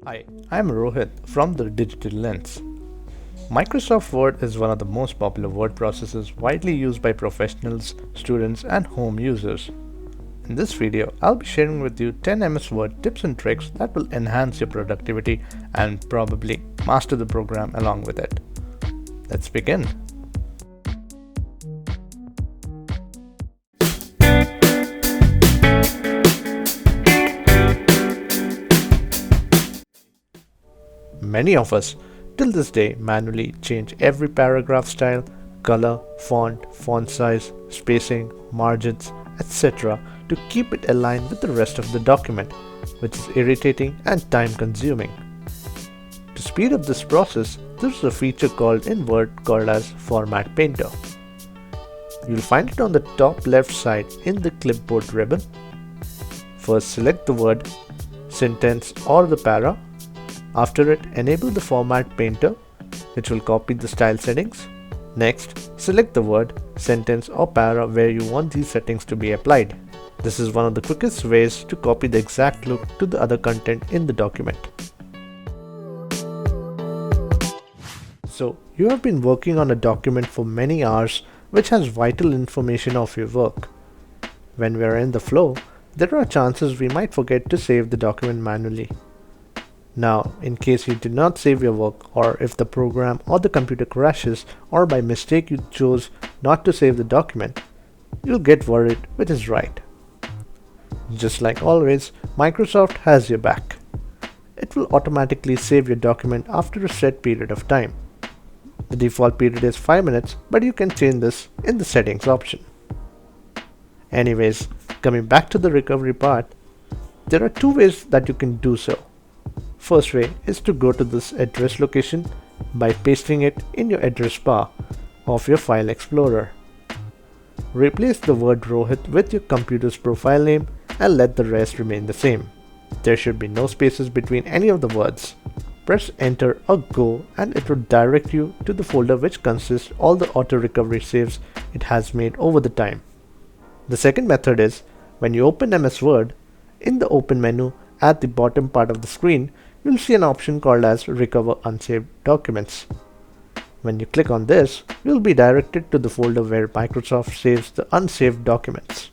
Hi, I'm Rohit from the Digital Lens. Microsoft Word is one of the most popular word processors widely used by professionals, students, and home users. In this video, I'll be sharing with you 10 MS Word tips and tricks that will enhance your productivity and probably master the program along with it. Let's begin. Many of us, till this day, manually change every paragraph style, color, font size, spacing, margins, etc. to keep it aligned with the rest of the document, which is irritating and time consuming. To speed up this process, there's a feature in Word called as Format Painter. You'll find it on the top left side in the clipboard ribbon. First, select the word, sentence or the para. After it, enable the Format Painter, which will copy the style settings. Next, select the word, sentence or para where you want these settings to be applied. This is one of the quickest ways to copy the exact look to the other content in the document. So, you have been working on a document for many hours which has vital information of your work. When we are in the flow, there are chances we might forget to save the document manually. Now, in case you did not save your work, or if the program or the computer crashes, or by mistake you chose not to save the document, you'll get worried, which is right. Just like always, Microsoft has your back. It will automatically save your document after a set period of time. The default period is 5 minutes, but you can change this in the settings option. Anyways, coming back to the recovery part, there are two ways that you can do so. First way is to go to this address location by pasting it in your address bar of your file explorer. Replace the word Rohit with your computer's profile name and let the rest remain the same. There should be no spaces between any of the words. Press enter or go and it will direct you to the folder which consists all the auto recovery saves it has made over the time. The second method is when you open MS Word, in the open menu at the bottom part of the screen, you'll see an option called as Recover Unsaved Documents. When you click on this, you'll be directed to the folder where Microsoft saves the unsaved documents.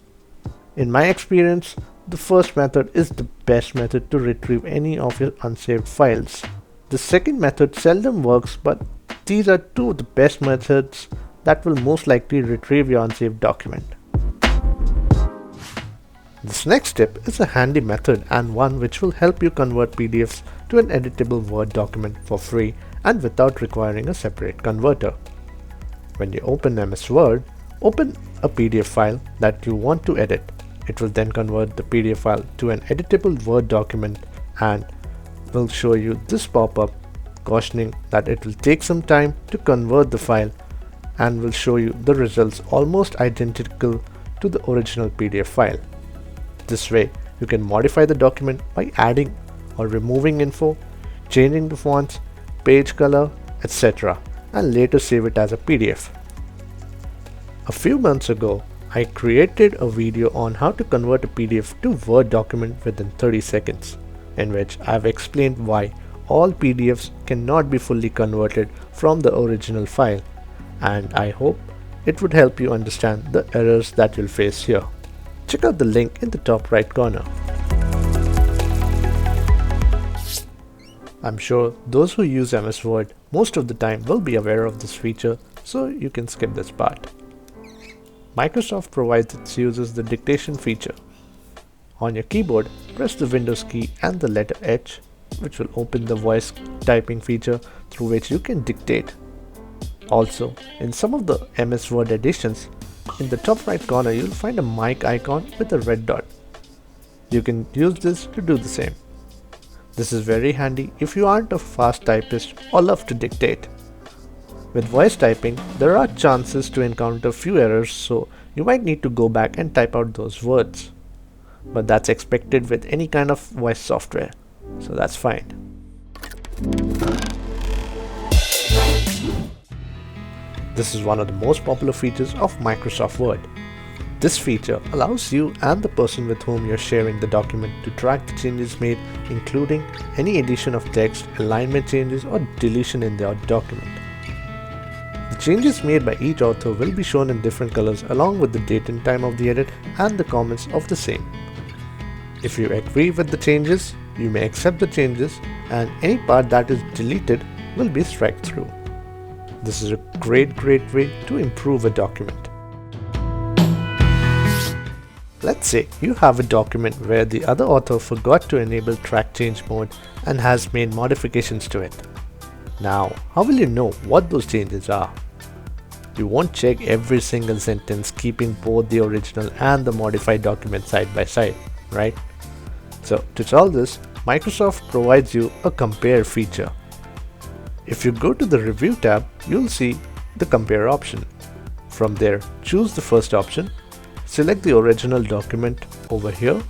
In my experience, the first method is the best method to retrieve any of your unsaved files. The second method seldom works, but these are two of the best methods that will most likely retrieve your unsaved document. This next tip is a handy method and one which will help you convert PDFs to an editable Word document for free and without requiring a separate converter. When you open MS Word, open a PDF file that you want to edit. It will then convert the PDF file to an editable Word document and will show you this pop-up cautioning that it will take some time to convert the file and will show you the results almost identical to the original PDF file. This way, you can modify the document by adding or removing info, changing the fonts, page color, etc. and later save it as a PDF. A few months ago, I created a video on how to convert a PDF to Word document within 30 seconds, in which I have explained why all PDFs cannot be fully converted from the original file, and I hope it would help you understand the errors that you'll face here. Check out the link in the top right corner. I'm sure those who use MS Word most of the time will be aware of this feature, so you can skip this part. Microsoft provides its users the dictation feature. On your keyboard, press the Windows key and the letter H, which will open the voice typing feature through which you can dictate. Also, in some of the MS Word editions, in the top right corner you'll find a mic icon with a red dot. You can use this to do the same. This is very handy if you aren't a fast typist or love to dictate. With voice typing, there are chances to encounter few errors, so you might need to go back and type out those words. But that's expected with any kind of voice software, so that's fine. This is one of the most popular features of Microsoft Word. This feature allows you and the person with whom you're sharing the document to track the changes made, including any addition of text, alignment changes, or deletion in their document. The changes made by each author will be shown in different colors along with the date and time of the edit and the comments of the same. If you agree with the changes, you may accept the changes, and any part that is deleted will be struck through. This is a great way to improve a document. Let's say you have a document where the other author forgot to enable track change mode and has made modifications to it. Now, how will you know what those changes are? You won't check every single sentence, keeping both the original and the modified document side by side, right? So to solve this, Microsoft provides you a compare feature. If you go to the review tab, you'll see the compare option. From there, choose the first option, select the original document over here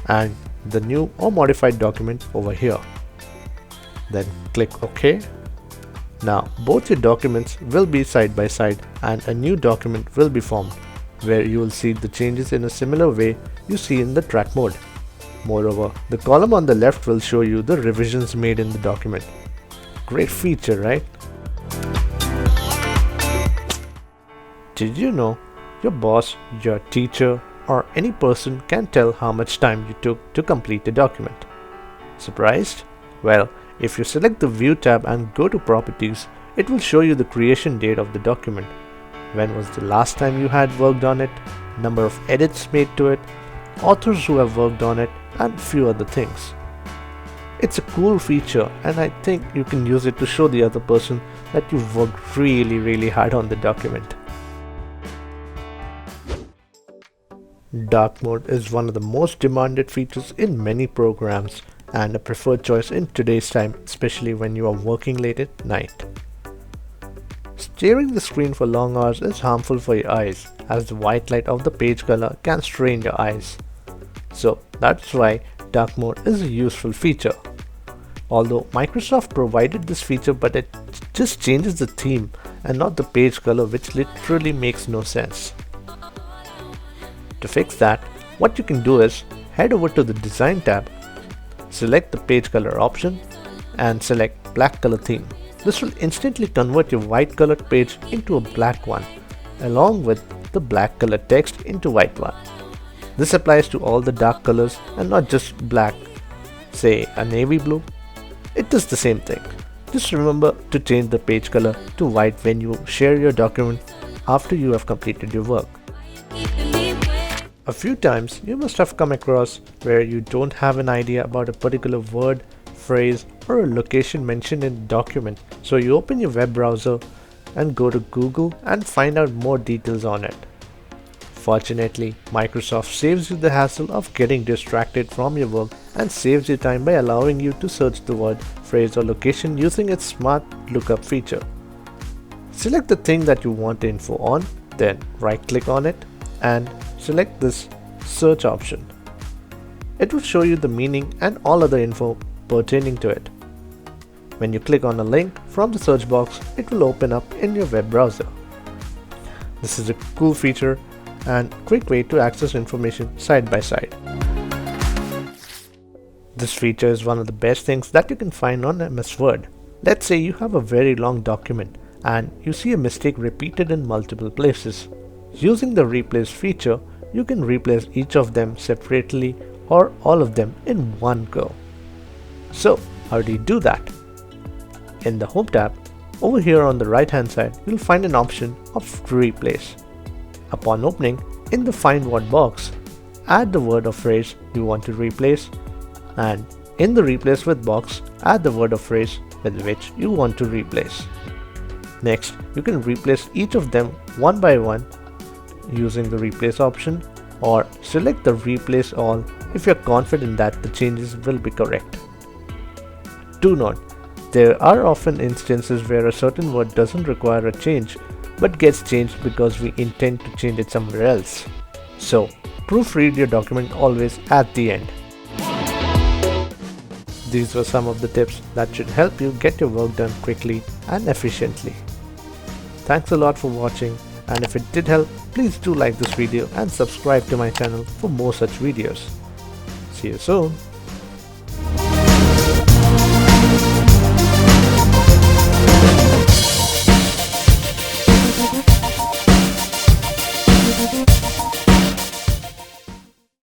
and the new or modified document over here. Then click OK. Now both your documents will be side by side and a new document will be formed where you will see the changes in a similar way you see in the track mode. Moreover, the column on the left will show you the revisions made in the document. Great feature, right? Did you know your boss, your teacher, or any person can tell how much time you took to complete a document? Surprised? Well, if you select the View tab and go to Properties, it will show you the creation date of the document. When was the last time you had worked on it, number of edits made to it, authors who have worked on it, and few other things. It's a cool feature, and I think you can use it to show the other person that you've worked really hard on the document. Dark mode is one of the most demanded features in many programs and a preferred choice in today's time, especially when you are working late at night. Staring the screen for long hours is harmful for your eyes, as the white light of the page color can strain your eyes. So that's why dark mode is a useful feature. Although Microsoft provided this feature, but it just changes the theme and not the page color, which literally makes no sense. To fix that, what you can do is head over to the Design tab, select the page color option and select black color theme. This will instantly convert your white colored page into a black one, along with the black colored text into white one. This applies to all the dark colors and not just black, say a navy blue. It does the same thing. Just remember to change the page color to white when you share your document after you have completed your work. A few times you must have come across where you don't have an idea about a particular word, phrase, or a location mentioned in the document, so you open your web browser and go to Google and find out more details on it. Fortunately, Microsoft saves you the hassle of getting distracted from your work and saves you time by allowing you to search the word, phrase, or location using its smart lookup feature. Select the thing that you want the info on, then right-click on it and select this search option. It will show you the meaning and all other info pertaining to it. When you click on a link from the search box, it will open up in your web browser. This is a cool feature and quick way to access information side by side. This feature is one of the best things that you can find on MS Word. Let's say you have a very long document and you see a mistake repeated in multiple places. Using the replace feature, you can replace each of them separately or all of them in one go. So, how do you do that? In the Home tab, over here on the right hand side, you'll find an option of replace. Upon opening, in the Find What box, add the word or phrase you want to replace, and in the Replace With box, add the word or phrase with which you want to replace. Next, you can replace each of them one by one using the Replace option, or select the Replace All if you're confident that the changes will be correct. Do note, there are often instances where a certain word doesn't require a change but gets changed because we intend to change it somewhere else. So, proofread your document always at the end. These were some of the tips that should help you get your work done quickly and efficiently. Thanks a lot for watching, And if it did help, please do like this video and subscribe to my channel for more such videos. See you soon.